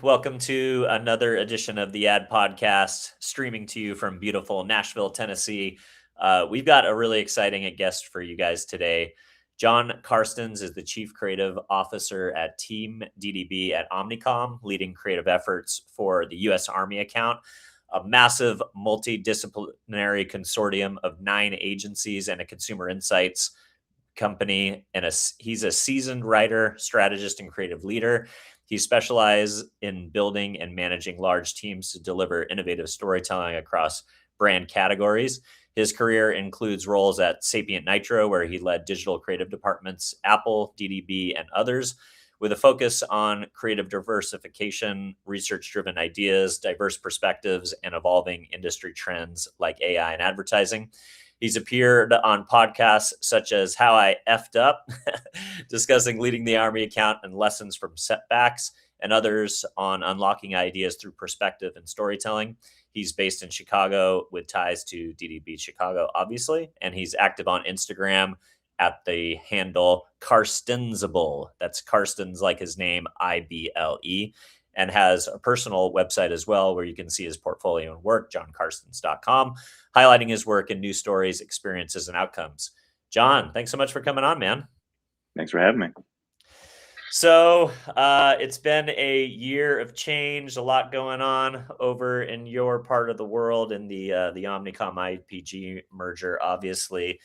Welcome to another edition of the Ad Podcast, streaming to you from beautiful Nashville, Tennessee. We've got a really exciting guest for you guys today. John Carstens is the Chief Creative Officer at Team DDB at Omnicom, leading creative efforts for the U.S. Army account, a massive multidisciplinary consortium of 9 agencies and a consumer insights company. And he's a seasoned writer, strategist, and creative leader. He specializes in building and managing large teams to deliver innovative storytelling across brand categories. His career includes roles at SapientNitro, where he led digital creative departments, Apple, DDB, and others, with a focus on creative diversification, research-driven ideas, diverse perspectives, and evolving industry trends like AI and advertising. He's appeared on podcasts such as How I Effed Up, discussing leading the Army account and lessons from setbacks, and others on unlocking ideas through perspective and storytelling. He's based in Chicago with ties to DDB Chicago, obviously, and he's active on Instagram at the handle Carstensable. That's Carstens like his name, IBLE, and has a personal website as well where you can see his portfolio and work, johncarstens.com, highlighting his work and news stories, experiences, and outcomes. John, thanks so much for coming on, man. Thanks for having me. So it's been a year of change, a lot going on over in your part of the world in the Omnicom IPG merger, obviously.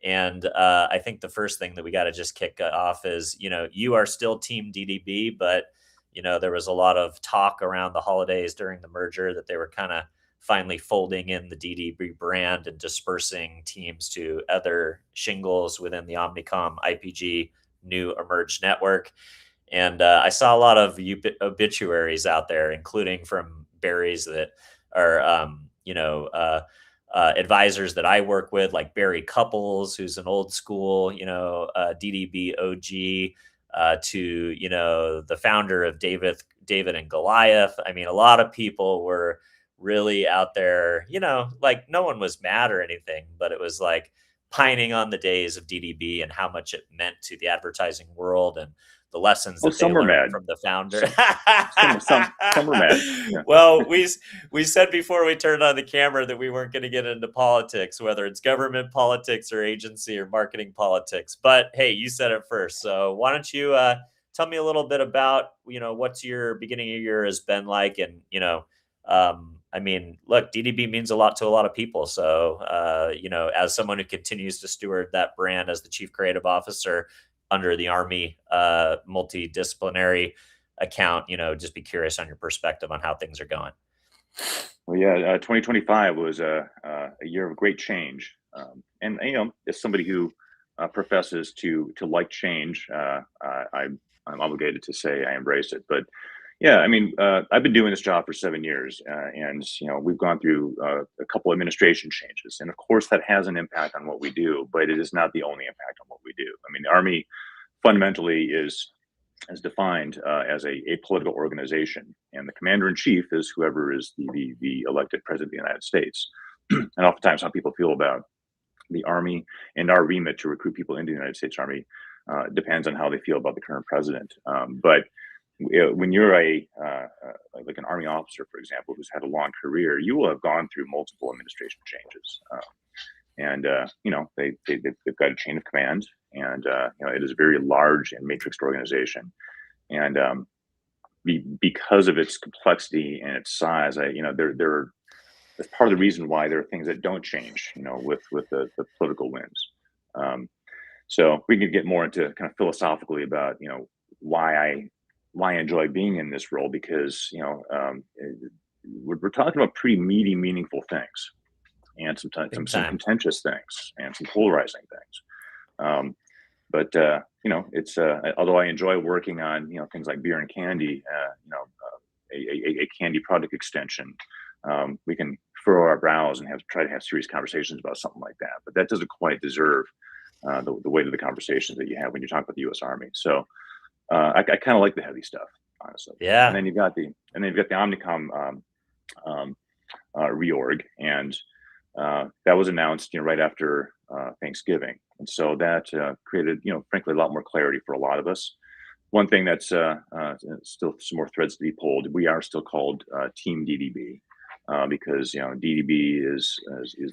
And I think the first thing that we got to just kick off is, you are still Team DDB, but, there was a lot of talk around the holidays during the merger that they were kind of finally folding in the DDB brand and dispersing teams to other shingles within the Omnicom IPG new emerged network. And I saw a lot of obituaries out there, including from Barry's that are, advisors that I work with, like Barry Couples, who's an old school, DDB OG, to, the founder of David and Goliath. I mean, a lot of people were really out there, like no one was mad or anything, but it was like pining on the days of DDB and how much it meant to the advertising world and the lessons that they learned from the founder. Some were mad. Yeah. Well, we said before we turned on the camera that we weren't going to get into politics, whether it's government politics or agency or marketing politics. But hey, you said it first. So why don't you tell me a little bit about, what's your beginning of year has been like? And, I mean, look, DDB means a lot to a lot of people. So, as someone who continues to steward that brand as the chief creative officer under the Army multidisciplinary account, just be curious on your perspective on how things are going. Well, yeah, 2025 was a year of great change. And, as somebody who professes to like change, I'm obligated to say I embrace it. But yeah, I mean, I've been doing this job for 7 years, and we've gone through a couple administration changes, and of course that has an impact on what we do, but it is not the only impact on what we do. I mean, the Army fundamentally is defined as a political organization, and the commander in chief is whoever is the elected president of the United States. And oftentimes, how people feel about the Army and our remit to recruit people into the United States Army depends on how they feel about the current president. But when you're like an Army officer, for example, who's had a long career, you will have gone through multiple administration changes, and they've got a chain of command, and it is a very large and matrixed organization, and because of its complexity and its size, that's part of the reason why there are things that don't change, with the political winds. So we can get more into kind of philosophically about why I enjoy being in this role, because we're talking about pretty meaty, meaningful things, and sometimes some contentious things and some polarizing things. But it's although I enjoy working on things like beer and candy, a candy product extension, we can furrow our brows and try to have serious conversations about something like that. But that doesn't quite deserve the weight of the conversations that you have when you talk about the U.S. Army. So I kind of like the heavy stuff, honestly. Yeah. And then you've got the Omnicom reorg, and that was announced right after Thanksgiving, and so that created frankly a lot more clarity for a lot of us. one thing that's still some more threads to be pulled. We are still called Team DDB because DDB is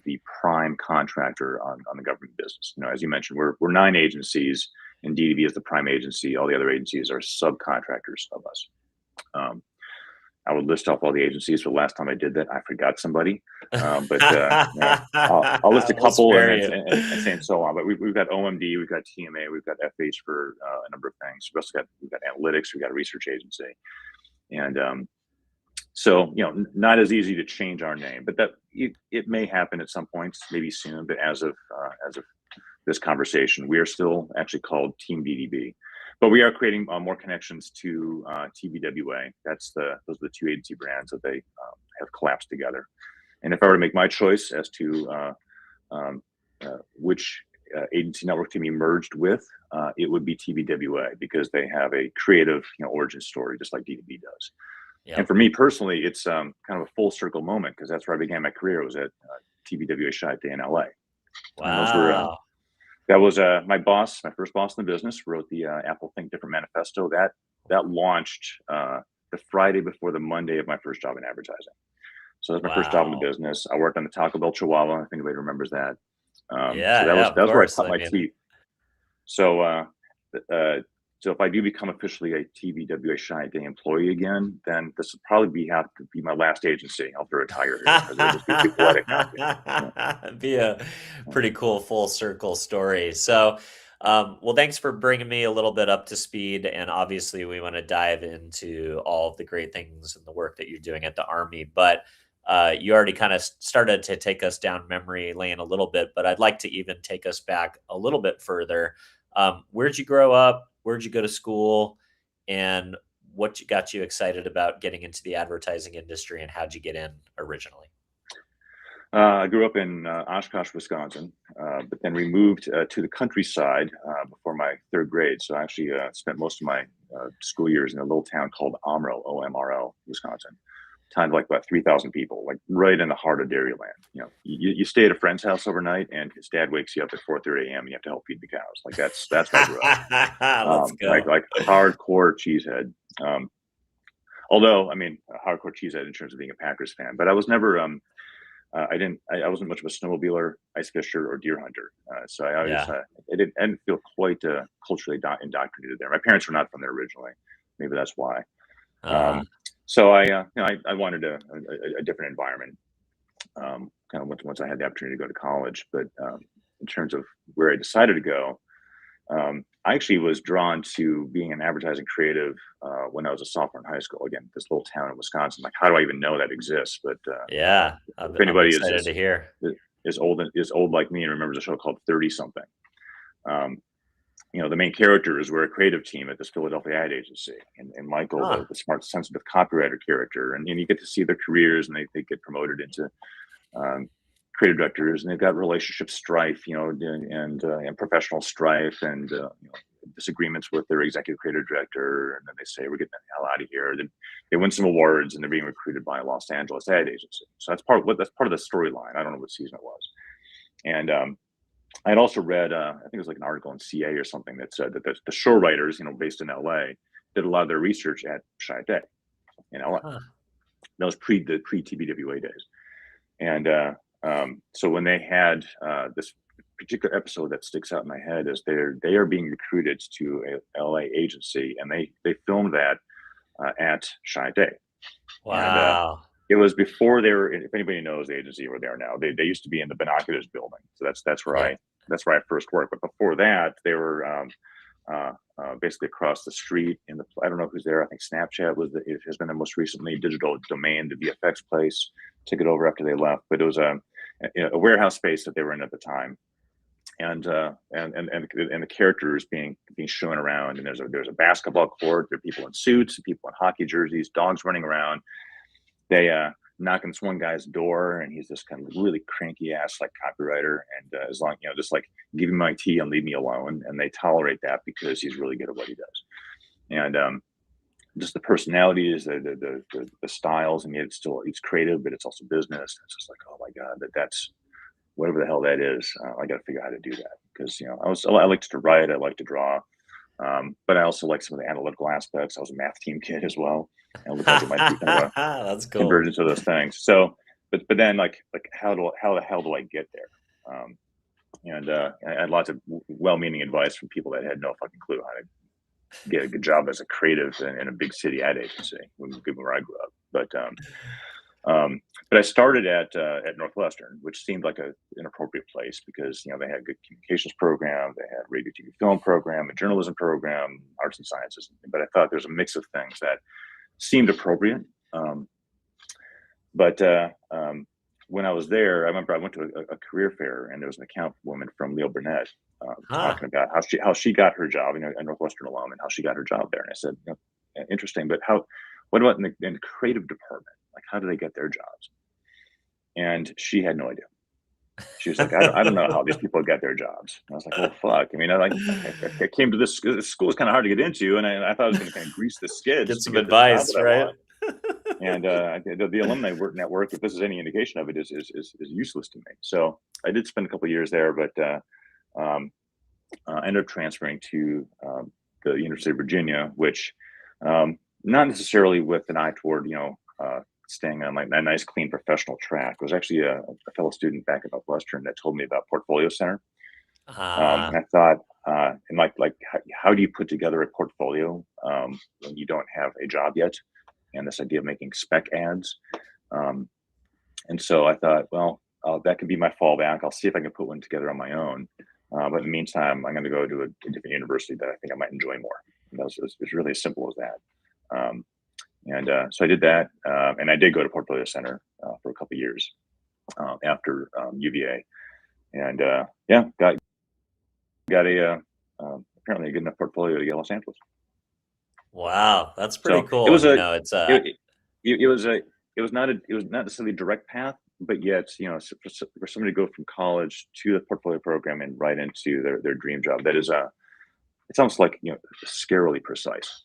the prime contractor on the government business. As you mentioned, we're 9 agencies, and DDB is the prime agency. All the other agencies are subcontractors of us. I would list off all the agencies. For the last time I did that, I forgot somebody. But I'll list a couple and say and so on. But we've got OMD, we've got TMA, we've got FH for a number of things. We've got analytics, we've got a research agency, and so not as easy to change our name, but that it may happen at some points, maybe soon. But as of this conversation, we are still actually called Team DDB. But we are creating more connections to TBWA. Those are the 2 agency brands that they have collapsed together. And if I were to make my choice as to which agency network to be merged with, it would be TBWA because they have a creative origin story, just like DDB does. Yep. And for me personally, it's kind of a full circle moment because that's where I began my career. Was at TBWA Chiat in LA. Wow. That was my boss, my first boss in the business, wrote the Apple Think Different manifesto. That launched the Friday before the Monday of my first job in advertising. So that's my first job in the business. I worked on the Taco Bell Chihuahua. If anybody remembers that. So that was where I cut my teeth. So if I do become officially a TBWA Chiat employee again, then this would probably have to be my last agency. I'll throw a tiger here because it would just be too poetic now. It'd be a pretty cool full circle story. So, well, thanks for bringing me a little bit up to speed. And obviously, we want to dive into all of the great things and the work that you're doing at the Army. But you already kind of started to take us down memory lane a little bit. But I'd like to even take us back a little bit further. Where'd you grow up? Where'd you go to school, and what got you excited about getting into the advertising industry, and how'd you get in originally? I grew up in Oshkosh, Wisconsin, but then we moved to the countryside before my 3rd grade. So I actually spent most of my school years in a little town called Omro, OMRO, Wisconsin. Town of like about 3,000 people, like right in the heart of Dairyland. You stay at a friend's house overnight, and his dad wakes you up at 4:30 a.m. and you have to help feed the cows. Like that's where I grew up. Let's go. Like hardcore cheesehead. Although I mean, a hardcore cheesehead in terms of being a Packers fan, but I was never. I wasn't much of a snowmobiler, ice fisher, or deer hunter. So I always I didn't feel quite culturally indoctrinated there. My parents were not from there originally. Maybe that's why. So I wanted a different environment. Kind of once I had the opportunity to go to college, but in terms of where I decided to go, I actually was drawn to being an advertising creative when I was a sophomore in high school. Again, this little town in Wisconsin. Like, how do I even know that exists? But if anybody is old like me and remembers a show called 30 Something. The main characters were a creative team at this Philadelphia ad agency, and Michael, the smart, sensitive copywriter character, and you get to see their careers, and they get promoted into creative directors, and they've got relationship strife, and professional strife, and disagreements with their executive creative director, and then they say, we're getting the hell out of here. Then they win some awards, and they're being recruited by a Los Angeles ad agency. So that's part of the storyline. I don't know what season it was, and I had also read, I think it was like an article in CA or something that said that the show writers, based in LA, did a lot of their research at Chiat in LA. That was pre TBWA days. And so when they had this particular episode that sticks out in my head is they are being recruited to a LA agency, and they filmed that at Chiat. Wow. And, it was before they were, if anybody knows the agency where they are now, they used to be in the Binoculars building. So that's where I first worked. But before that, they were basically across the street I don't know who's there. I think Snapchat has been there most recently. Digital Domain, the VFX place, took it over after they left. But it was a warehouse space that they were in at the time. And the characters being shown around, and there's a basketball court. There are people in suits, people in hockey jerseys, dogs running around. They knock on this one guy's door, and he's this kind of really cranky ass like copywriter, and as long just like give me my tea and leave me alone, and they tolerate that because he's really good at what he does, and just the personalities, the styles, and yet it's creative, but it's also business. It's just like, oh my god, that's whatever the hell that is. I got to figure out how to do that because I liked to write, I like to draw. But I also like some of the analytical aspects. I was a math team kid as well, and it looked like it might be kind of a That's cool. convergence of those things. So, but then like how the hell do I get there? And I had lots of well-meaning advice from people that had no fucking clue how to get a good job as a creative in a big city ad agency where I grew up. But I started at Northwestern, which seemed like an appropriate place because they had a good communications program, they had radio, TV, film program, a journalism program, arts and sciences. But I thought there's a mix of things that seemed appropriate. But when I was there, I remember I went to a career fair, and there was an account woman from Leo Burnett Huh. talking about how she got her job, a Northwestern alum, and how she got her job there. And I said, interesting, but what about in the creative department? Like, how do they get their jobs? And she had no idea. She was like, I don't know how these people get their jobs. And I was like, well, fuck. I mean, I came to this school is kind of hard to get into, and I thought I was going to kind of grease the skids Get to some get this job advice, that I right? want. And the alumni work network, if this is any indication of it, is useless to me. So I did spend a couple of years there, but I ended up transferring to the University of Virginia, which not necessarily with an eye toward staying on like a nice, clean professional track. It was actually a fellow student back at Northwestern that told me about Portfolio Center. And I thought, and how do you put together a portfolio when you don't have a job yet? And this idea of making spec ads. And so I thought, well, that could be my fallback. I'll see if I can put one together on my own. But in the meantime, I'm going to go to a different university that I think I might enjoy more. And it's really as simple as that. So I did that, and I did go to Portfolio Center for a couple of years after UVA, and got a apparently a good enough portfolio to get Los Angeles. Wow, that's pretty So cool. it was It's it was not necessarily a direct path, but yet for somebody to go from college to the portfolio program and right into their dream job, that is it's almost like scarily precise.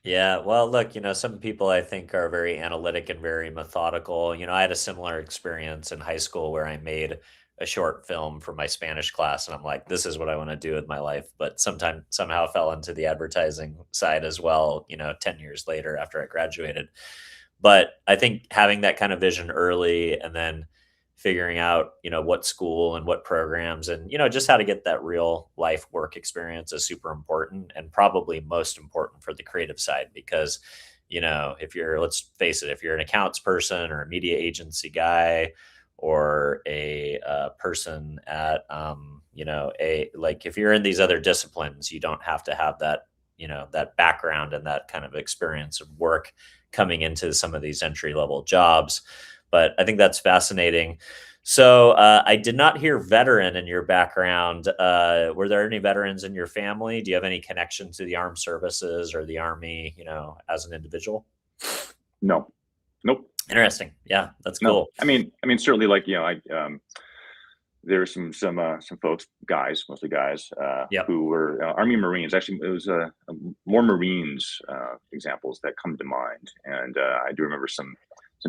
Yeah, well, look, some people I think are very analytic and very methodical. I had a similar experience in high school where I made a short film for my Spanish class, and I'm like, this is what I want to do with my life. But somehow fell into the advertising side as well, 10 years later after I graduated. But I think having that kind of vision early and then figuring out, what school and what programs and, just how to get that real life work experience is super important and probably most important for the creative side because, if let's face it, if you're an accounts person or a media agency guy or a person at, if you're in these other disciplines, you don't have to have that, that background and that kind of experience of work coming into some of these entry level jobs. But I think that's fascinating. So I did not hear veteran in your background. Were there any veterans in your family? Do you have any connection to the armed services or the Army, as an individual? No, nope, Interesting. Yeah, that's no. cool. I mean, certainly, there were some folks, guys, mostly guys, Yep. who were Army Marines. Actually, it was more Marines examples that come to mind, and I do remember some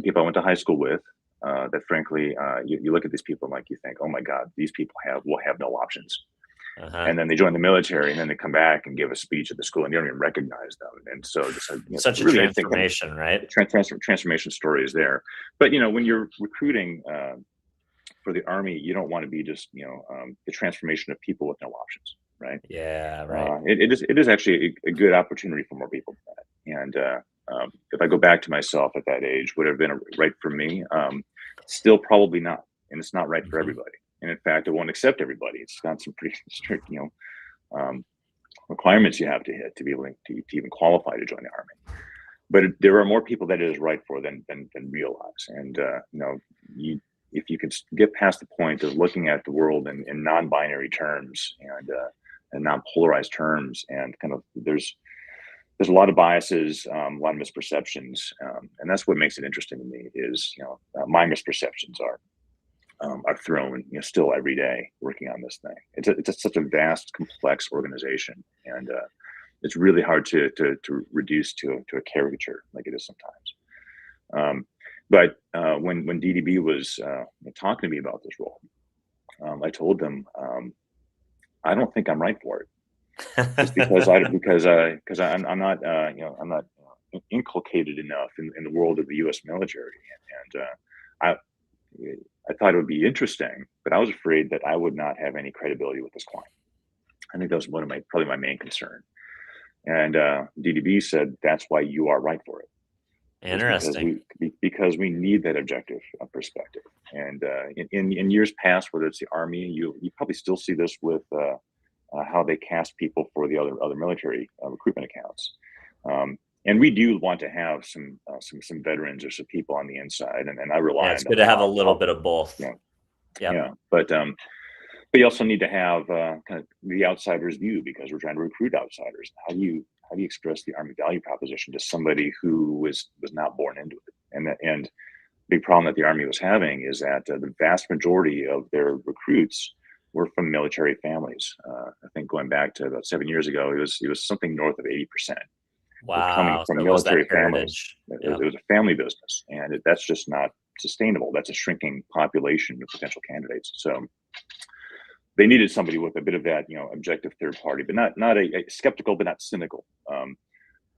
people I went to high school with. That frankly, you look at these people and you think, oh my God, these people will have no options. Uh-huh. And then they join the military, and then they come back and give a speech at the school, and you don't even recognize them. And so, just Such a really, I think transformation, right? transformation story is there. But when you're recruiting for the Army, you don't want to be just the transformation of people with no options, right? Yeah, right. It is actually a good opportunity for more people for that. And if I go back to myself at that age, would have been right for me? Still probably not, and it's not right for Mhm. everybody. And in fact, it won't accept everybody. It's got some pretty strict, requirements you have to hit to be able to even qualify to join the Army. But there are more people that it is right for than realize. And if you can get past the point of looking at the world in non-binary terms and non-polarized terms, and kind of there's a lot of biases, a lot of misperceptions, and that's what makes it interesting to me. Is my misperceptions are thrown still every day working on this thing. It's such a vast, complex organization, and it's really hard to reduce to a caricature like it is sometimes. But when DDB was talking to me about this role, I told them I don't think I'm right for it. just because I'm not inculcated enough in the world of the U.S. military, and I thought it would be interesting, but I was afraid that I would not have any credibility with this client. I think that was probably my main concern. And DDB said that's why you are right for it, is Interesting. because we need that objective perspective. And in years past, whether it's the Army, you probably still see this with how they cast people for the other military recruitment accounts. And we do want to have some veterans or some people on the inside, and I Yeah, rely it's on good them. to have a little bit of both. You know, Yep. yeah, but you also need to have kind of the outsider's view, because we're trying to recruit outsiders. How do you express the Army value proposition to somebody who was not born into it? And big problem that the Army was having is that the vast majority of their recruits were from military families. I think going back to about 7 years ago, it was something north of 80% were coming Wow. from So it was that military families. heritage. It Yep. was a family business, and that's just not sustainable. That's a shrinking population of potential candidates. So they needed somebody with a bit of that, objective third party, but not a skeptical, but not cynical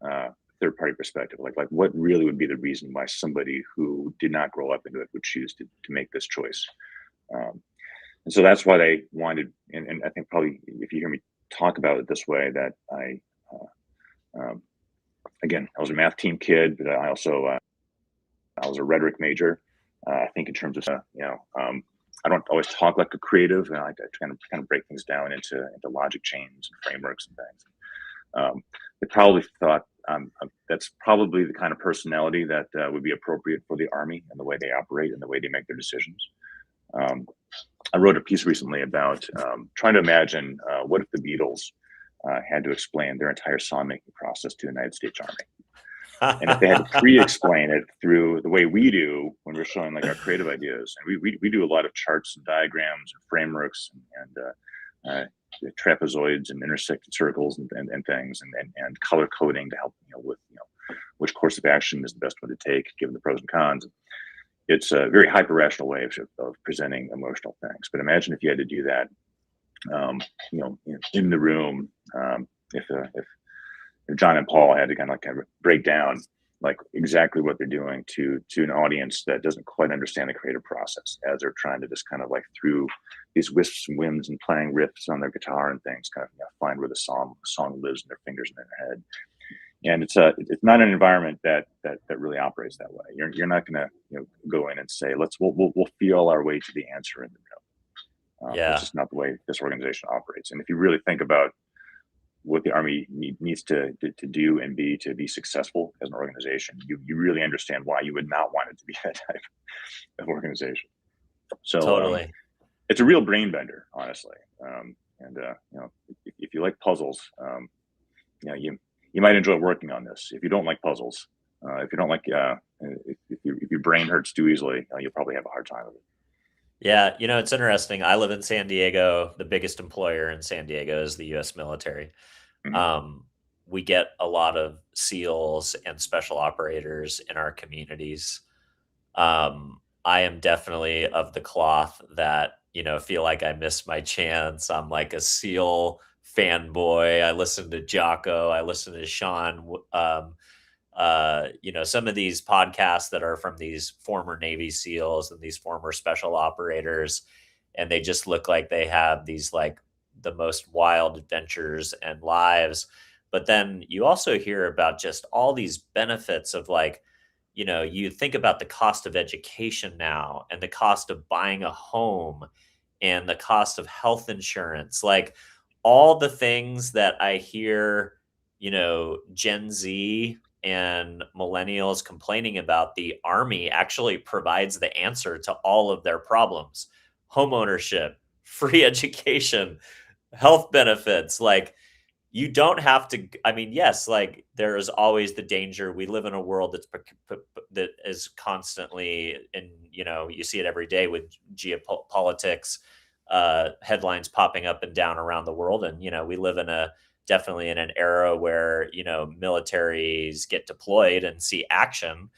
third party perspective. Like what really would be the reason why somebody who did not grow up into it would choose to make this choice. And so that's why they wanted, and I think probably if you hear me talk about it this way, that again, I was a math team kid, but I also I was a rhetoric major. I think in terms of I don't always talk like a creative, and I like to kind of break things down into logic chains and frameworks and things. They probably thought that's probably the kind of personality that would be appropriate for the Army and the way they operate and the way they make their decisions. I wrote a piece recently about trying to imagine what if the Beatles had to explain their entire song making process to the United States Army. And if they had to pre-explain it through the way we do when we're showing like our creative ideas, and we do a lot of charts and diagrams and frameworks and trapezoids and intersected circles and things and color coding to help with which course of action is the best one to take given the pros and cons. It's a very hyper rational way of presenting emotional things. But imagine if you had to do that, in the room, if John and Paul had to kind of break down like exactly what they're doing to an audience that doesn't quite understand the creative process, as they're trying to just kind of like through these wisps and whims and playing riffs on their guitar and things, kind of find where the song lives in their fingers and in their head. And it's not an environment that really operates that way. You're not going to go in and say we'll feel our way to the answer in the room. Yeah. That's just not the way this organization operates. And if you really think about what the Army needs to do and be to be successful as an organization, you really understand why you would not want it to be that type of organization. So Totally. it's a real brain bender, honestly. If you like puzzles, you might enjoy working on this. If you don't like puzzles, if you don't like, if your brain hurts too easily, you'll probably have a hard time with it. Yeah, it's interesting. I live in San Diego. The biggest employer in San Diego is the U.S. military. Mm-hmm. We get a lot of SEALs and special operators in our communities. I am definitely of the cloth that, feel like I missed my chance. I'm like a SEAL fanboy. I listen to Jocko. I listen to Sean. Some of these podcasts that are from these former Navy SEALs and these former special operators, and they just look like they have these like the most wild adventures and lives. But then you also hear about just all these benefits of like, you think about the cost of education now and the cost of buying a home and the cost of health insurance, like all the things that I hear, Gen Z and millennials complaining about. The Army actually provides the answer to all of their problems: home ownership, free education, health benefits. Like, you don't have to, I mean, yes, like there is always the danger. We live in a world that is constantly, and you see it every day with geopolitics, headlines popping up and down around the world. And we live in definitely in an era where militaries get deployed and see action.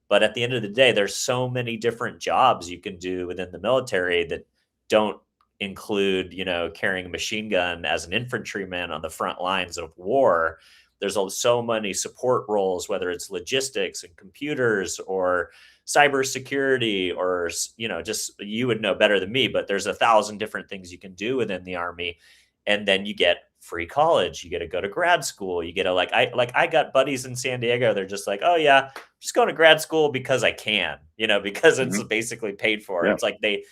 But at the end of the day, there's so many different jobs you can do within the military that don't include, carrying a machine gun as an infantryman on the front lines of war. There's so many support roles, whether it's logistics and computers or cybersecurity, or, just, you would know better than me, but there's 1,000 different things you can do within the Army. And then you get free college, you get to go to grad school, you get to, I got buddies in San Diego. They're just like, oh yeah, I'm just going to grad school because I can, because it's basically paid for. Yeah. It's like they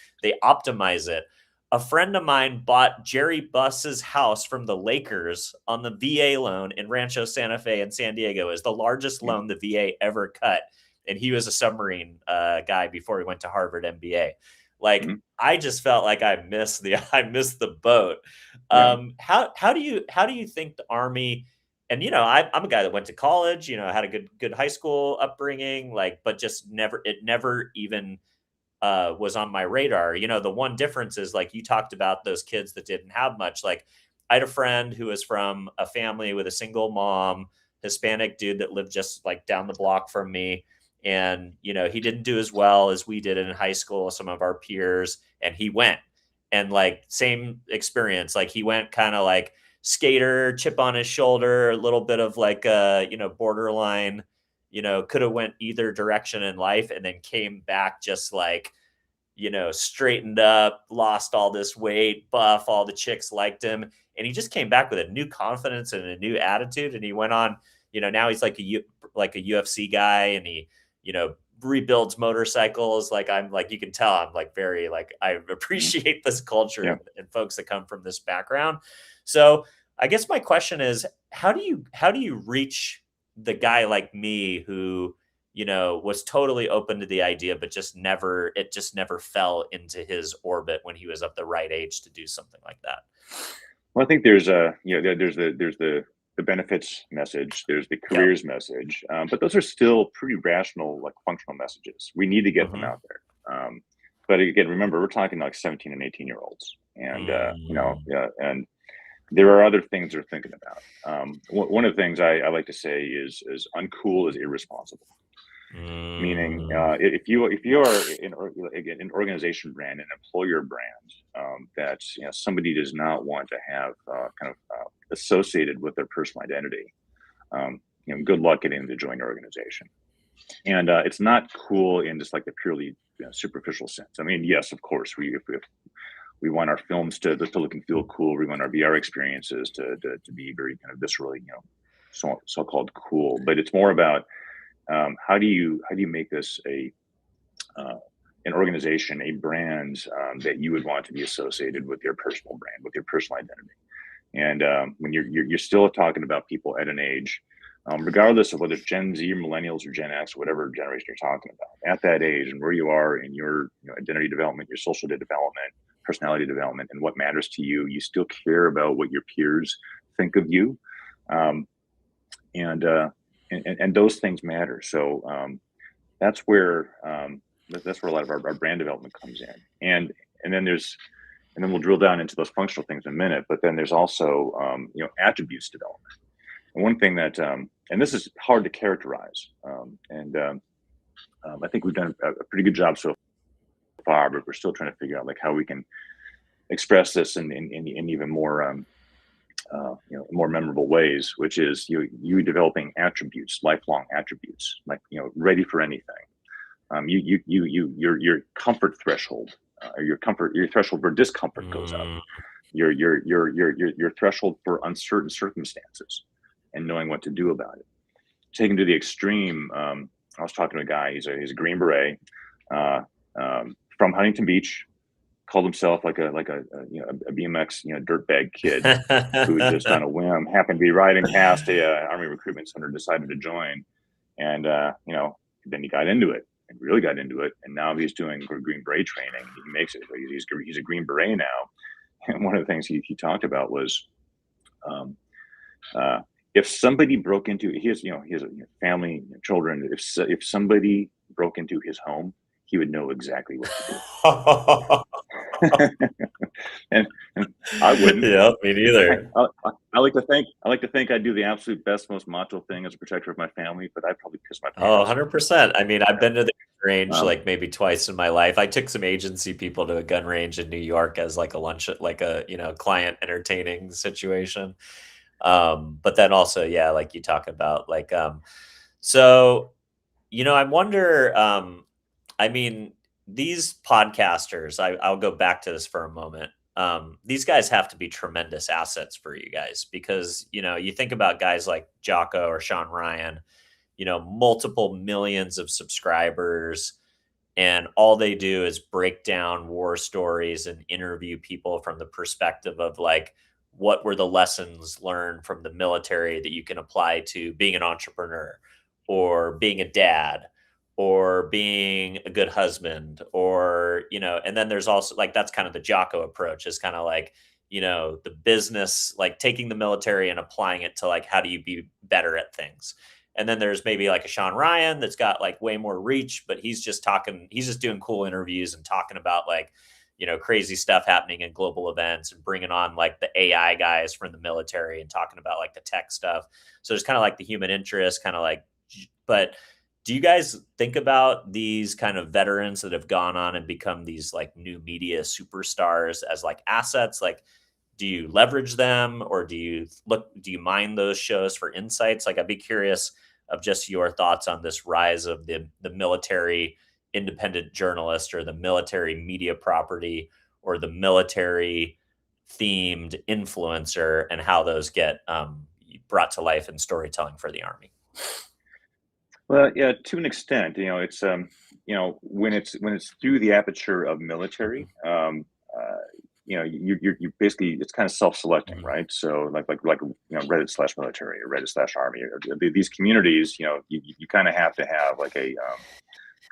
optimize it. A friend of mine bought Jerry Buss's house from the Lakers on the VA loan in Rancho Santa Fe in San Diego. Is the largest loan the VA ever cut. And he was a submarine guy before he went to Harvard MBA. I just felt like I missed the boat. How do you think the Army, and I'm a guy that went to college, had a good high school upbringing, but just never even was on my radar. The one difference is, you talked about those kids that didn't have much. I had a friend who was from a family with a single mom, Hispanic dude that lived just down the block from me. And, he didn't do as well as we did in high school, some of our peers, and he went, and same experience. He went kind of skater, chip on his shoulder, a little bit of borderline, could have went either direction in life, and then came back just straightened up, lost all this weight, buff, all the chicks liked him. And he just came back with a new confidence and a new attitude. And he went on, now he's like a UFC guy, and he, rebuilds motorcycles. You can tell I'm very, I appreciate this culture and folks that come from this background. So I guess my question is, how do you reach the guy like me who, was totally open to the idea, but it just never fell into his orbit when he was of the right age to do something like that? Well, I think there's the benefits message, there's the careers message, but those are still pretty rational, functional messages. We need to get them out there. But again, remember, we're talking 17 and 18-year-olds, and and there are other things they're thinking about. One of the things I like to say is uncool is irresponsible. Meaning, if you are an organization brand, an employer brand, that somebody does not want to have associated with their personal identity, good luck getting them to join your organization. And it's not cool in just the purely superficial sense. I mean, yes, of course, if we want our films to look and feel cool, we want our VR experiences to be very kind of viscerally, so-called cool. But it's more about how do you make this an organization, a brand that you would want to be associated with your personal brand, with your personal identity. And when you're still talking about people at an age, regardless of whether it's Gen Z or millennials or Gen X or whatever generation you're talking about, at that age and where you are in your identity development, your social development, personality development, and what matters to you, you still care about what your peers think of you, and those things matter. So that's where a lot of our brand development comes in, and then we'll drill down into those functional things in a minute. But then there's also attributes development. And one thing that and this is hard to characterize, I think we've done a pretty good job so far, but we're still trying to figure out how we can express this in even more more memorable ways, which is you developing attributes, lifelong attributes, ready for anything. Your comfort threshold, or your threshold for discomfort goes up. Your threshold for uncertain circumstances and knowing what to do about it. Taken to the extreme, I was talking to a guy. He's a Green Beret from Huntington Beach. Called himself a BMX dirtbag kid who just on a whim happened to be riding past a Army recruitment center, decided to join, and then he got into it and really got into it, and now he's doing Green Beret training. He makes it. He's a Green Beret now, and one of the things he talked about was if somebody broke into his a family, children. If somebody broke into his home, he would know exactly what to do. and I wouldn't. Yeah, me neither. I like to think I do the absolute best, most macho thing as a protector of my family, but I probably piss my pants. 100%. I mean, I've been to the range Um, like maybe twice in my life. I took some agency people to a gun range in New York as like a lunch, like a, client entertaining situation. But then also, yeah, like you talk about so, I wonder, I mean, these podcasters, I'll go back to this for a moment. These guys have to be tremendous assets for you guys because, you think about guys like Jocko or Sean Ryan, multiple millions of subscribers, and all they do is break down war stories and interview people from the perspective of like what were the lessons learned from the military that you can apply to being an entrepreneur or being a dad or being a good husband or and then there's also like that's kind of the Jocko approach is kind of like the business, like taking the military and applying it to like how do you be better at things. And then there's maybe like a Sean Ryan that's got like way more reach, but he's just doing cool interviews and talking about like, crazy stuff happening in global events and bringing on like the AI guys from the military and talking about like the tech stuff. So there's kind of like the human interest, kind of like, but do you guys think about these kind of veterans that have gone on and become these like new media superstars as like assets? Like, do you leverage them or do you mine those shows for insights? Like, I'd be curious of just your thoughts on this rise of the military independent journalist or the military media property or the military themed influencer and how those get brought to life in storytelling for the Army. well, yeah, to an extent, it's when it's through the aperture of military, you basically it's kind of self-selecting, Mhm. right? So like Reddit/military or Reddit/army or these communities, you kind of have to have like a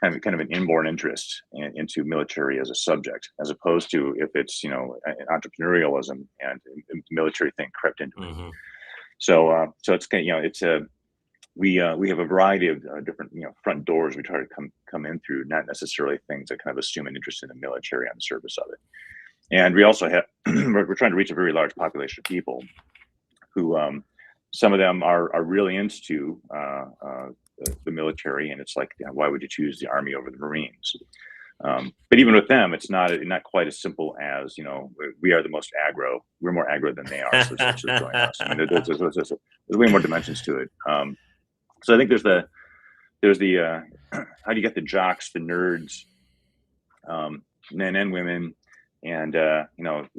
kind of an inborn interest into military as a subject, as opposed to if it's entrepreneurialism and the military thing crept into it. Mhm. So it's it's a we have a variety of different front doors we try to come in through, not necessarily things that kind of assume an interest in the military on the surface of it. And we also have we're trying to reach a very large population of people who some of them are really into the military, and it's like, why would you choose the Army over the Marines? But even with them, it's not quite as simple as we are the most aggro. We're more aggro than they are, so let's just join us. I mean, there's way more dimensions to it. So I think there's the how do you get the jocks, the nerds, men and women, and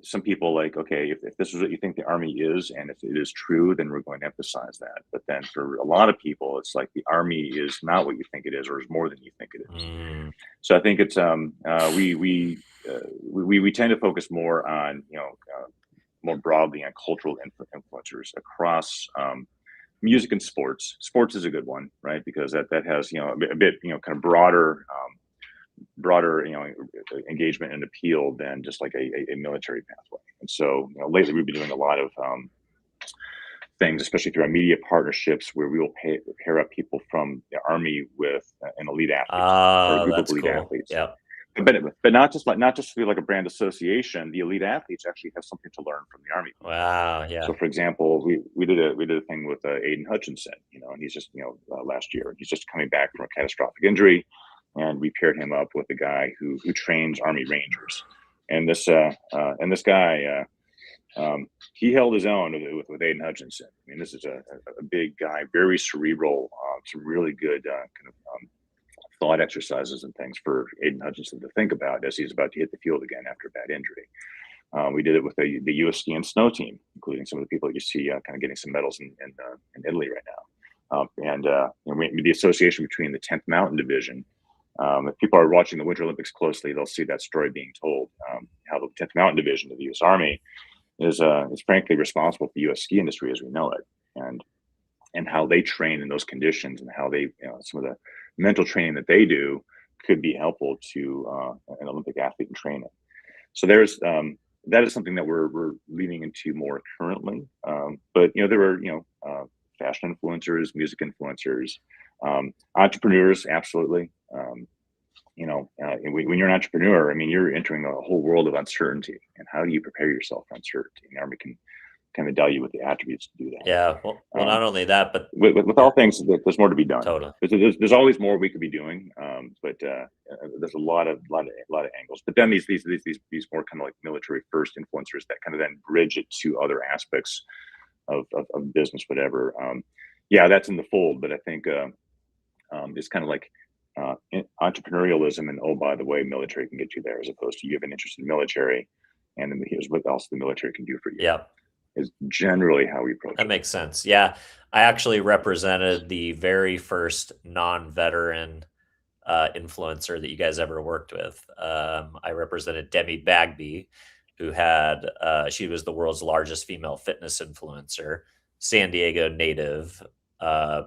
some people like, okay, if this is what you think the Army is, and if it is true, then we're going to emphasize that. But then for a lot of people, it's like the Army is not what you think it is, or is more than you think it is. Mm. So I think it's we tend to focus more on more broadly on cultural influencers across music and sports. Sports is a good one, right? Because that has a bit kind of broader engagement and appeal than just like a military pathway. And so lately we've been doing a lot of things, especially through our media partnerships, where we will pair up people from the Army with an elite athlete or a Oh, group of that's elite cool. athletes. Yeah. But not just feel like a brand association. The elite athletes actually have something to learn from the Army. Wow. Yeah. So, for example, we did a thing with Aiden Hutchinson, and he's just last year he's just coming back from a catastrophic injury, and we paired him up with a guy who trains Army Rangers, and this guy he held his own with Aiden Hutchinson. I mean, this is a big guy, very cerebral, some really good kind of thought exercises and things for Aiden Hutchinson to think about as he's about to hit the field again after a bad injury. We did it with the U.S. ski and snow team, including some of the people that you see kind of getting some medals in Italy right now. The association between the 10th Mountain Division. If people are watching the Winter Olympics closely, they'll see that story being told. How the 10th Mountain Division of the U.S. Army is frankly responsible for the U.S. ski industry as we know it, and how they train in those conditions, and how they some of the mental training that they do could be helpful to an Olympic athlete in training. So there's that is something that we're leaning into more currently. But there were fashion influencers, music influencers, entrepreneurs, absolutely. When you're an entrepreneur, I mean, you're entering a whole world of uncertainty, and how do you prepare yourself for uncertainty? The Army can kind of endow you with the attributes to do that. Yeah. Well, not only that, but with all things, there's more to be done. Totally. There's always more we could be doing, but there's a lot of angles. But then these more kind of like military first influencers that kind of then bridge it to other aspects of business, whatever. Yeah, that's in the fold. But I think it's kind of like entrepreneurialism, and oh, by the way, military can get you there, as opposed to you have an interest in the military, and then here's what else the military can do for you. Yeah. Is generally how we approach it. That makes sense. Yeah. I actually represented the very first non-veteran influencer that you guys ever worked with. I represented Demi Bagby, who had, she was the world's largest female fitness influencer, San Diego native,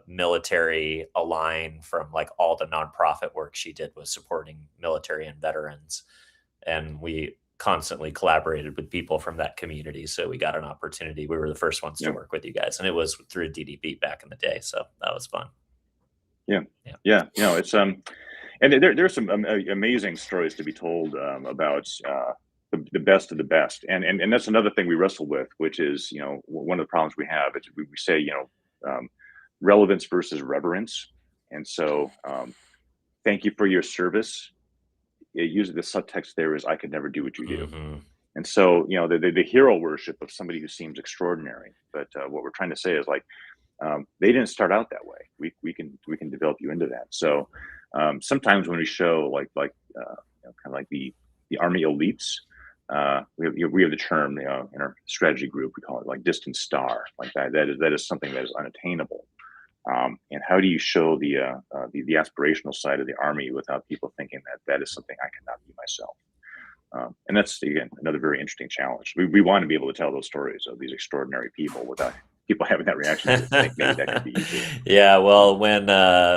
military aligned from like all the nonprofit work she did was supporting military and veterans. And we constantly collaborated with people from that community. So we got an opportunity. We were the first ones to work with you guys, and it was through DDB back in the day. So that was fun. Yeah. It's and there's some amazing stories to be told about the best of the best, and that's another thing we wrestle with, which is one of the problems we have is we say relevance versus reverence, and so thank you for your service. Usually the subtext there is I could never do what you do. And so the hero worship of somebody who seems extraordinary, but what we're trying to say is like they didn't start out that way. We can develop you into that. So sometimes when we show kind of like the Army elites, we have the term in our strategy group, we call it like distant star, like that is something that is unattainable. And how do you show the aspirational side of the Army without people thinking that is something I cannot be myself? And that's, again, another very interesting challenge. We want to be able to tell those stories of these extraordinary people without people having that reaction to think maybe that could be easy. Yeah, well, when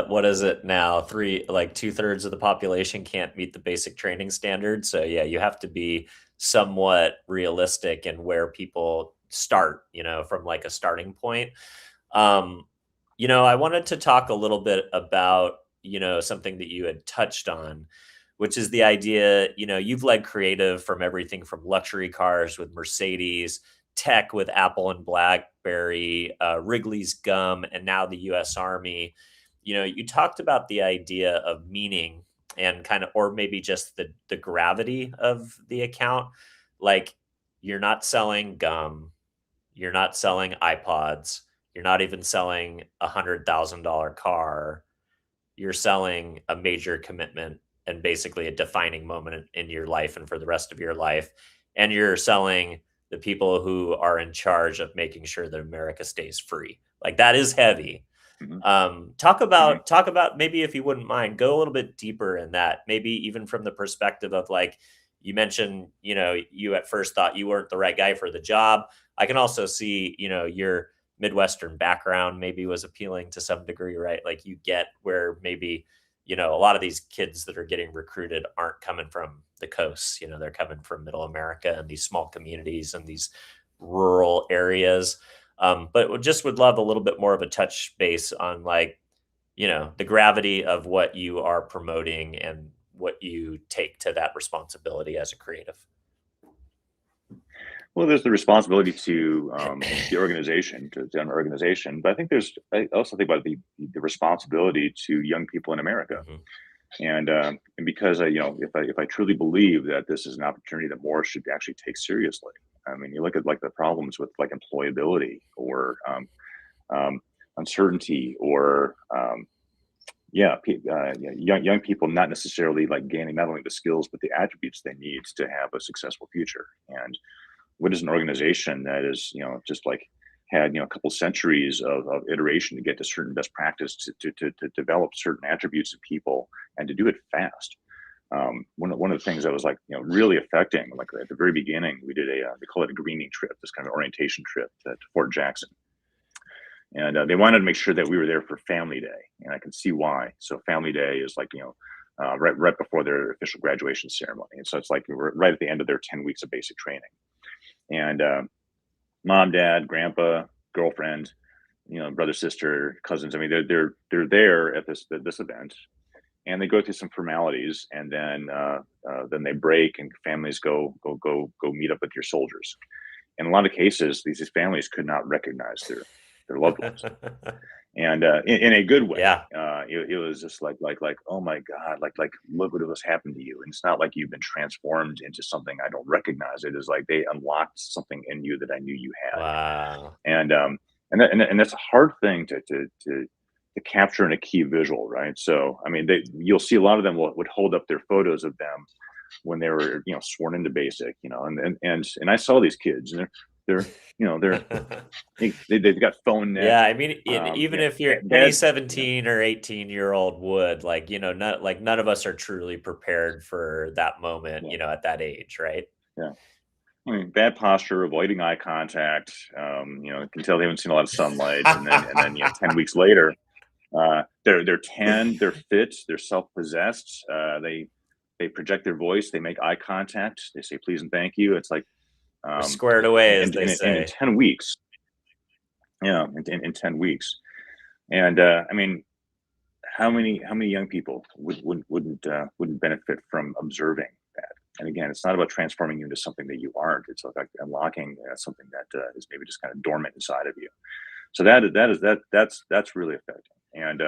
what is it now? 2/3 of the population can't meet the basic training standards. So yeah, you have to be somewhat realistic in where people start, from like a starting point. I wanted to talk a little bit about, something that you had touched on, which is the idea, you've led creative from everything from luxury cars with Mercedes, tech with Apple and BlackBerry, Wrigley's gum, and now the US Army. You talked about the idea of meaning and kind of, or maybe just the gravity of the account. Like, you're not selling gum, you're not selling iPods, you're not even selling $100,000 car. You're selling a major commitment and basically a defining moment in your life and for the rest of your life. And you're selling the people who are in charge of making sure that America stays free. Like, that is heavy. Talk about maybe, if you wouldn't mind, go a little bit deeper in that, maybe even from the perspective of, like, you mentioned, you at first thought you weren't the right guy for the job. I can also see, your Midwestern background maybe was appealing to some degree, right? Like, you get where maybe, a lot of these kids that are getting recruited aren't coming from the coasts, they're coming from middle America and these small communities and these rural areas. But would love a little bit more of a touch base on, like, the gravity of what you are promoting and what you take to that responsibility as a creative. Well, there's the responsibility to the organization, to an organization, but I also think about the responsibility to young people in America, and because if I truly believe that this is an opportunity that more should actually take seriously. I mean, you look at like the problems with like employability or uncertainty or young people not necessarily like gaining not only the skills but the attributes they need to have a successful future. And what is an organization that is just like had a couple centuries of iteration to get to certain best practice to develop certain attributes of people and to do it fast. One of the things that was like really affecting, like at the very beginning, we did they call it a greening trip, this kind of orientation trip to Fort Jackson. And they wanted to make sure that we were there for Family Day, and I can see why. So Family Day is like right before their official graduation ceremony, and so it's like we were right at the end of their 10 weeks of basic training. And mom, dad, grandpa, girlfriend, brother, sister, cousins. I mean, they're there at this event, and they go through some formalities, and then they break, and families go meet up with your soldiers. in a lot of cases, these families could not recognize their loved ones, and in a good way. Yeah. It was just like oh my god, like look what was happened to you. And it's not like you've been transformed into something I don't recognize. It is like they unlocked something in you that I knew you had. Wow. And that's a hard thing to capture in a key visual, right? So I mean, you'll see a lot of them would hold up their photos of them when they were sworn into basic, and I saw these kids, and they're they're they've got phone neck. Yeah, I mean, even if you're any Dad, 17 or 18-year-old would, like, none of us are truly prepared for that moment, yeah, at that age, right? yeah. I mean, bad posture, avoiding eye contact. Can tell they haven't seen a lot of sunlight, and then 10 weeks later, they're tan, they're fit, they're self-possessed. They project their voice, they make eye contact, they say please and thank you. It's like We're squared away, as they in say. 10 weeks, yeah, in 10 weeks, and I mean, how many young people wouldn't benefit from observing that? And again, it's not about transforming you into something that you aren't. It's like unlocking something that is maybe just kind of dormant inside of you. So that's really effective. And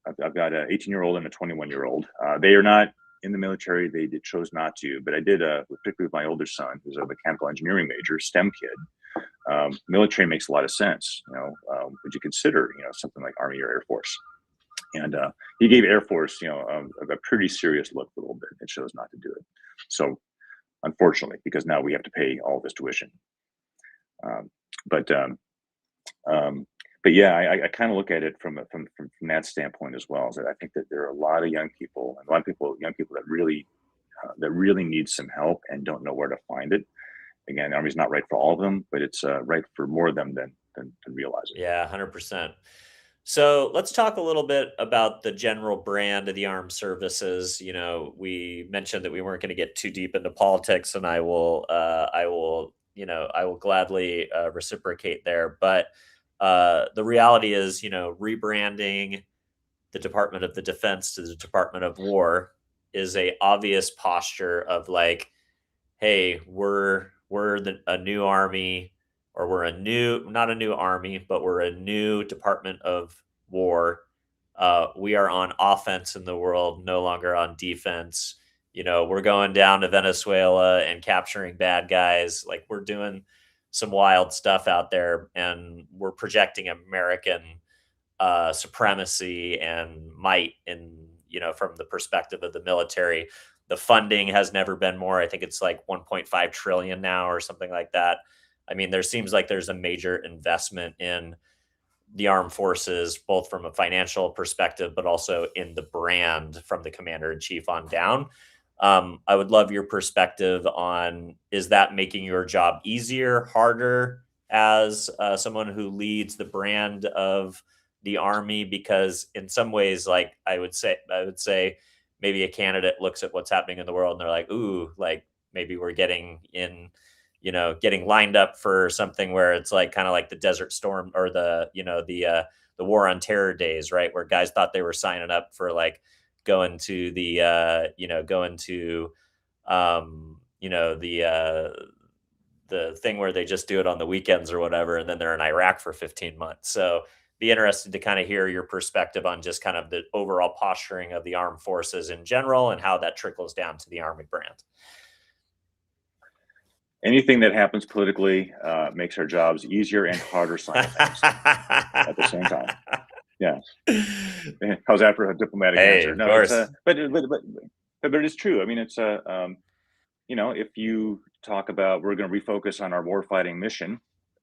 I've got a 18-year-old and a 21-year-old. They are not in the military. They chose not to, but I did, particularly with my older son, who's a mechanical engineering major, STEM kid. Military makes a lot of sense. Would you consider, something like Army or Air Force? And he gave Air Force, a pretty serious look a little bit and chose not to do it. So unfortunately, because now we have to pay all of his tuition. Um, but but yeah, I kind of look at it from that standpoint as well. Is that I think that there are a lot of young people, and a lot of young people that really need some help and don't know where to find it. Again, the Army's not right for all of them, but it's right for more of them than realize it. Yeah, 100%. So let's talk a little bit about the general brand of the armed services. We mentioned that we weren't going to get too deep into politics, and I will gladly reciprocate there. But the reality is, rebranding the Department of the Defense to the Department of War is a obvious posture of like, hey, a new army, or we're a new not a new army, but we're a new Department of War. We are on offense in the world, no longer on defense. We're going down to Venezuela and capturing bad guys. Like, we're doing some wild stuff out there, and we're projecting American supremacy and might from the perspective of the military. The funding has never been more. I think it's like 1.5 trillion now or something like that. I mean, there seems like there's a major investment in the armed forces, both from a financial perspective, but also in the brand from the commander in chief on down. I would love your perspective on, is that making your job easier, harder, as someone who leads the brand of the Army? Because in some ways, like, I would say maybe a candidate looks at what's happening in the world and they're like, ooh, like, maybe we're getting lined up for something where it's like kind of like the Desert Storm, or the War on Terror days, right? Where guys thought they were signing up for like going to um, you know, the thing where they just do it on the weekends or whatever, and then they're in Iraq for 15 months. So be interested to kind of hear your perspective on just kind of the overall posturing of the armed forces in general and how that trickles down to the Army brand. Anything that happens politically makes our jobs easier and harder simultaneously at the same time. Yeah. How's that for a diplomatic Hey, answer? of No, it's course. but it's true. I mean, it's if you talk about we're going to refocus on our warfighting mission,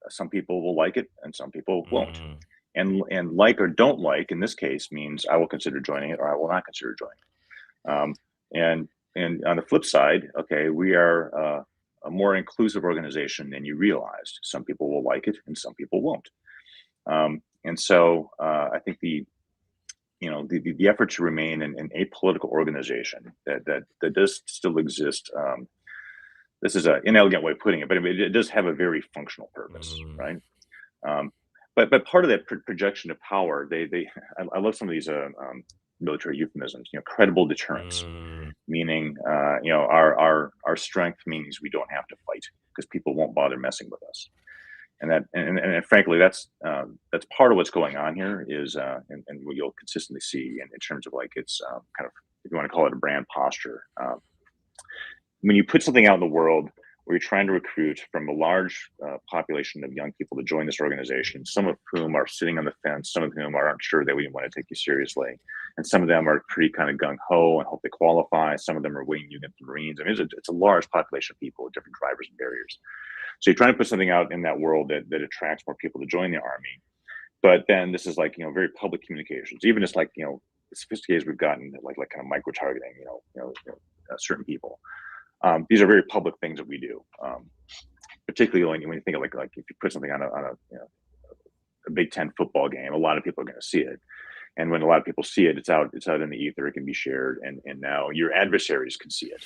some people will like it and some people won't. Mm, And like or don't like in this case means I will consider joining it or I will not consider joining it. And on the flip side, okay, we are a more inclusive organization than you realized. Some people will like it and some people won't. And so I think the effort to remain an apolitical organization that does still exist. This is an inelegant way of putting it, but it does have a very functional purpose, mm, right? But part of that projection of power, I love some of these military euphemisms. Credible deterrence. mm. meaning our strength means we don't have to fight because people won't bother messing with us. And frankly, that's part of what's going on here is, and what you'll consistently see in terms of like it's kind of, if you want to call it a brand posture. When you put something out in the world where you're trying to recruit from a large population of young people to join this organization, some of whom are sitting on the fence, some of whom aren't sure that we want to take you seriously, and some of them are pretty kind of gung-ho and hope they qualify. Some of them are waiting against the Marines. I mean, it's a large population of people with different drivers and barriers. So you're trying to put something out in that world that attracts more people to join the Army. But then this is like, very public communications, even just like, as sophisticated as we've gotten, like kind of micro-targeting, certain people. These are very public things that we do, particularly when you think of like if you put something on a Big Ten football game, a lot of people are going to see it. And when a lot of people see it, it's out in the ether, it can be shared, and now your adversaries can see it.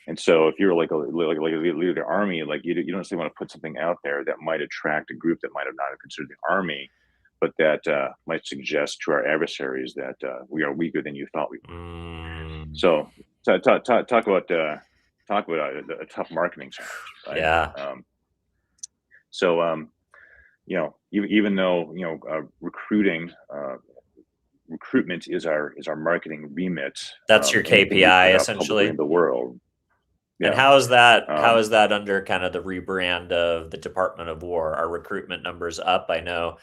And so if you're like a leader of the Army, like you don't necessarily want to put something out there that might attract a group that might have not considered the Army, but that might suggest to our adversaries that we are weaker than you thought we were. So talk about a tough marketing challenge, right? Yeah. Even though recruitment is our marketing remit. That's your KPI essentially in the world. Yeah. And how is that under kind of the rebrand of the Department of War? Are recruitment numbers up? I know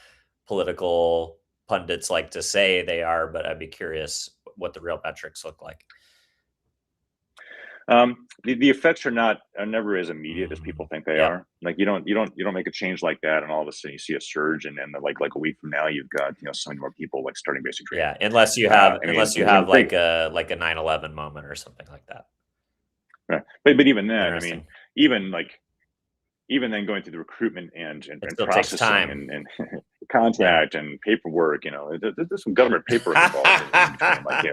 political pundits like to say they are, but I'd be curious what the real metrics look like. The effects are never as immediate as people think they are. Like you don't make a change like that, and all of a sudden you see a surge, and then like a week from now you've got so many more people like starting basic training. Yeah, unless you have like a 9/11 moment or something like that. Right. But even then, I mean, even then going through the recruitment and processing and contract and paperwork, there's some government paperwork involved.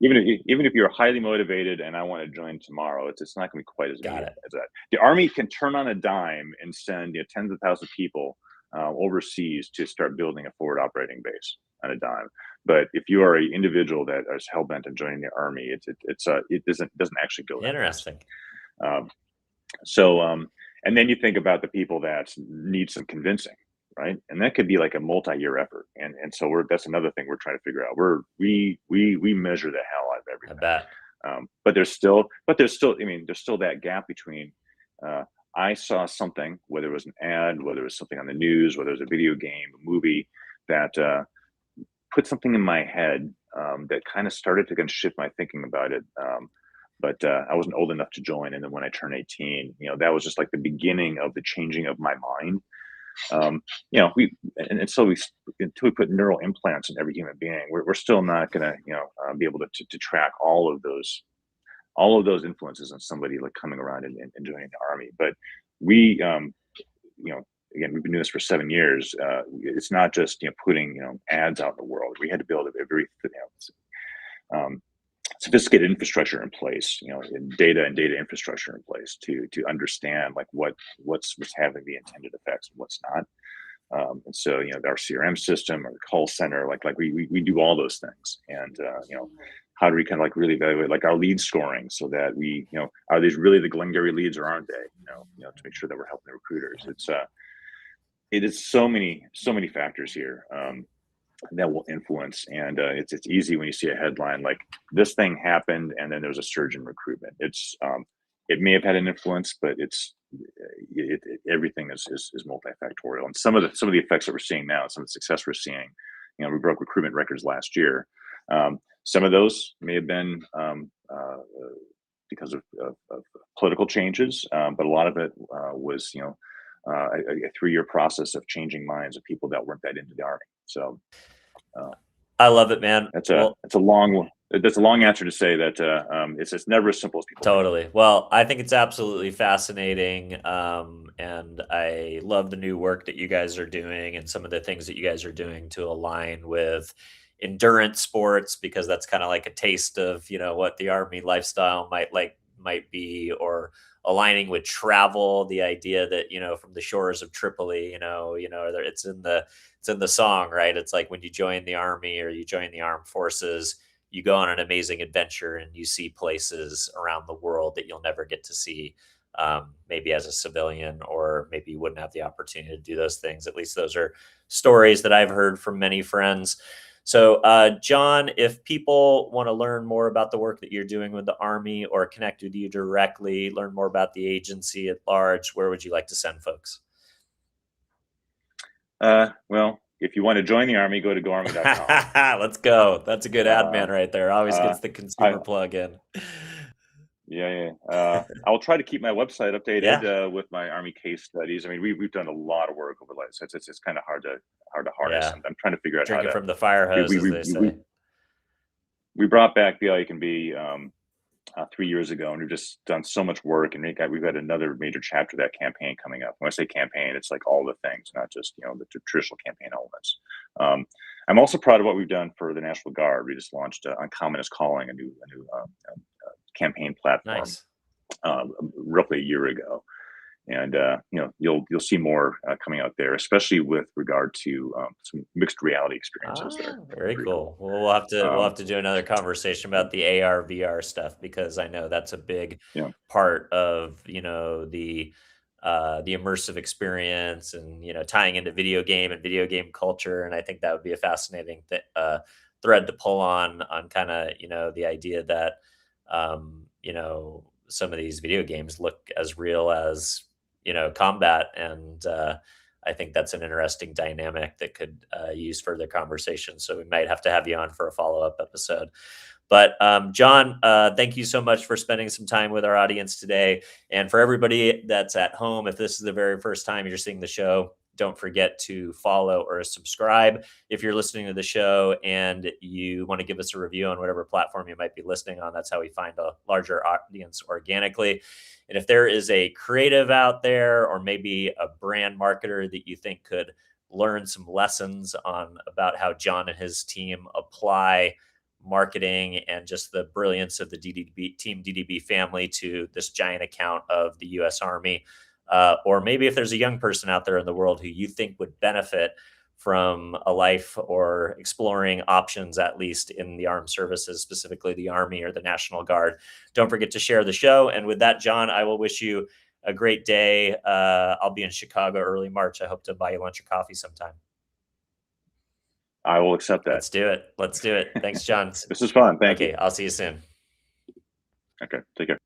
Even if you're highly motivated and I want to join tomorrow, it's not going to be quite as immediate as that. The Army can turn on a dime and send tens of thousands of people overseas to start building a forward operating base on a dime. But if you are an individual that is hell bent on joining the Army, it doesn't actually go that interesting. And then you think about the people that need some convincing, right? And that could be like a multi-year effort. And so that's another thing we're trying to figure out. We measure the hell out of everything. I bet. But there's still that gap between I saw something, whether it was an ad, whether it was something on the news, whether it was a video game, a movie, that put something in my head that kind of started to kind of shift my thinking about it. But I wasn't old enough to join. And then when I turned 18, that was just like the beginning of the changing of my mind. Until we put neural implants in every human being, we're still not going to, be able to track all of those influences on somebody like coming around and joining the Army. But we, again, we've been doing this for 7 years. It's not just putting ads out in the world. We had to build a very sophisticated infrastructure in place, data infrastructure in place to understand like what's having the intended effects and what's not. And so our CRM system, our call center, like we do all those things. And how do we kind of like really evaluate like our lead scoring so that we are these really the Glengarry leads or aren't they? To make sure that we're helping the recruiters. It is so many factors here that will influence, and it's easy when you see a headline like this thing happened and then there's a surge in recruitment. It may have had an influence, but everything is multifactorial. And some of the effects that we're seeing now, some of the success we're seeing, we broke recruitment records last year. Some of those may have been because of political changes, but a lot of it was a 3-year process of changing minds of people that weren't that into the Army. So I love it, man. That's a long answer to say that it's never as simple as people totally think. Well, I think it's absolutely fascinating, and I love the new work that you guys are doing and some of the things that you guys are doing to align with endurance sports, because that's kind of like a taste of what the Army lifestyle might be, or aligning with travel, the idea that from the shores of Tripoli, it's in the song, right? It's like when you join the Army or you join the armed forces, you go on an amazing adventure and you see places around the world that you'll never get to see, maybe as a civilian, or maybe you wouldn't have the opportunity to do those things. At least those are stories that I've heard from many friends. So, John, if people want to learn more about the work that you're doing with the Army, or connect with you directly, learn more about the agency at large, where would you like to send folks? Well, if you want to join the Army, go to goarmy.com. Let's go. That's a good ad Uh, man right there. Always uh, gets the I, consumer plug in. I'll try to keep my website updated Yeah. with my Army case studies. I mean, we've done a lot of work over the last. It's kind of hard to harness. Yeah. I'm trying to figure out how Drinking to. from the fire We hose, we as we they we, say. we brought back the All You Can Be 3 years ago, and we've just done so much work, and we've got another major chapter of that campaign coming up. When I say campaign, it's like all the things, not just the traditional campaign elements. I'm also proud of what we've done for the National Guard. We just launched Uncommon is Calling, a new campaign platform Nice. roughly a year ago, and you'll see more coming out there, especially with regard to some mixed reality experiences that Ah, are very pretty cool. cool. Well, we'll have Um, to do another conversation about the AR VR stuff, because I know that's a big yeah, part of the immersive experience, and tying into video game and video game culture. And I think that would be a fascinating thread to pull on kind of the idea that some of these video games look as real as combat. And I think that's an interesting dynamic that could use further conversation. So we might have to have you on for a follow-up episode. But John, thank you so much for spending some time with our audience today. And for everybody that's at home, if this is the very first time you're seeing the show, don't forget to follow or subscribe. If you're listening to the show and you want to give us a review on whatever platform you might be listening on, that's how we find a larger audience organically. And if there is a creative out there, or maybe a brand marketer that you think could learn some lessons on about how John and his team apply marketing and just the brilliance of the DDB Team DDB family to this giant account of the U.S. Army, or maybe if there's a young person out there in the world who you think would benefit from a life or exploring options, at least in the armed services, specifically the Army or the National Guard, don't forget to share the show. And with that, John, I will wish you a great day. I'll be in Chicago early March. I hope to buy you lunch or coffee sometime. I will accept that. Let's do it. Let's do it. Thanks, John. This is fun. Thank you. Okay, I'll see you soon. Okay, take care.